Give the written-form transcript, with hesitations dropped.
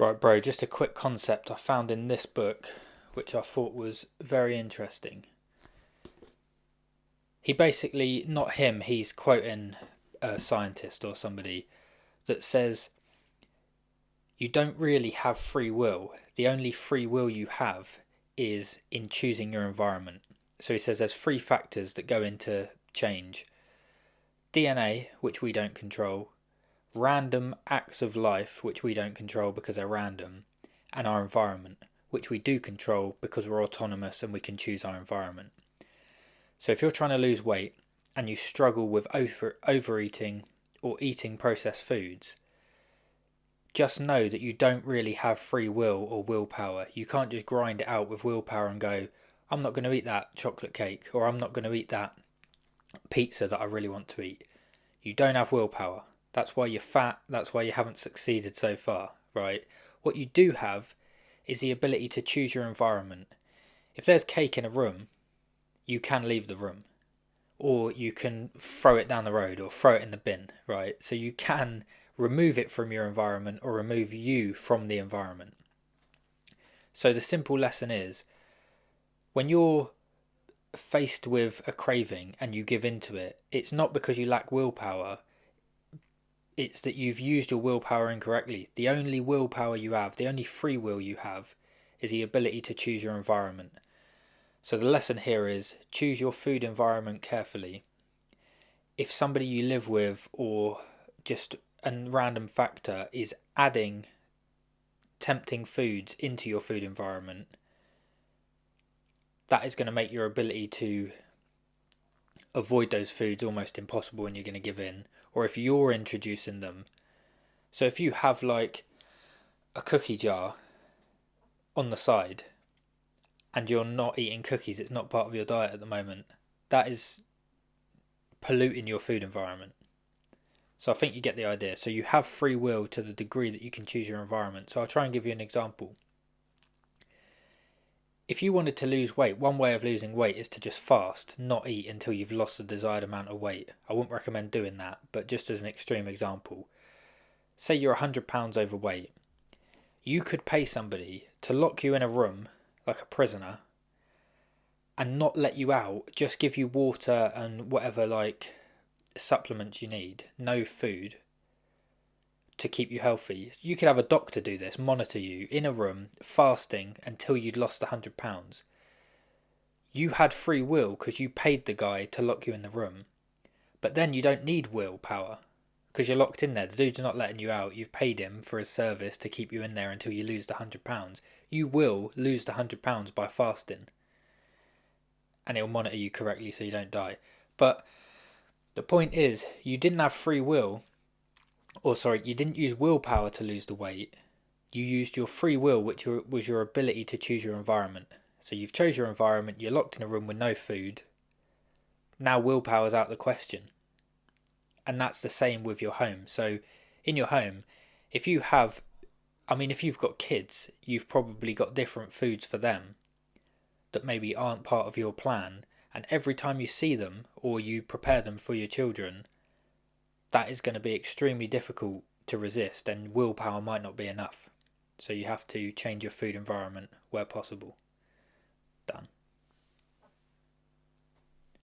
Right, bro, just a quick concept I found in this book, which I thought was very interesting. He basically, not him, he's quoting a scientist or somebody that says you don't really have free will. The only free will you have is in choosing your environment. So he says there's three factors that go into change: DNA, which we don't control, random acts of life, which we don't control because they're random, and our environment, which we do control because we're autonomous and we can choose our environment. So if you're trying to lose weight and you struggle with overeating or eating processed foods, just know that you don't really have free will or willpower. You can't just grind it out with willpower and go, I'm not going to eat that chocolate cake, or I'm not going to eat that pizza that I really want to eat. You don't have willpower. That's why you're fat. That's why you haven't succeeded so far, right? What you do have is the ability to choose your environment. If there's cake in a room, you can leave the room, or you can throw it down the road or throw it in the bin, right? So you can remove it from your environment or remove you from the environment. So the simple lesson is, when you're faced with a craving and you give into it, it's not because you lack willpower. It's that you've used your willpower incorrectly. The only willpower you have, the only free will you have, is the ability to choose your environment. So the lesson here is, choose your food environment carefully. If somebody you live with or just a random factor is adding tempting foods into your food environment, that is going to make your ability to avoid those foods almost impossible, and you're going to give in. Or if you're introducing them. So if you have like a cookie jar on the side and you're not eating cookies, it's not part of your diet at the moment, that is polluting your food environment. So I think you get the idea. So you have free will to the degree that you can choose your environment. So I'll try and give you an example. If you wanted to lose weight, one way of losing weight is to just fast, not eat until you've lost the desired amount of weight. I wouldn't recommend doing that, but just as an extreme example, say you're £100 overweight, you could pay somebody to lock you in a room like a prisoner and not let you out, just give you water and whatever like supplements you need, no food, to keep you healthy. You could have a doctor do this, monitor you in a room, fasting until you'd lost £100. You had free will because you paid the guy to lock you in the room. But then you don't need willpower because you're locked in there. The dude's not letting you out. You've paid him for his service to keep you in there until you lose the £100. You will lose the £100 by fasting. And it'll monitor you correctly so you don't die. But the point is, you didn't have free will. You didn't use willpower to lose the weight. You used your free will, which was your ability to choose your environment. So you've chose your environment, you're locked in a room with no food. Now willpower's out of the question. And that's the same with your home. So in your home, if you've got kids, you've probably got different foods for them that maybe aren't part of your plan. And every time you see them or you prepare them for your children, that is going to be extremely difficult to resist, and willpower might not be enough. So you have to change your food environment where possible. Done.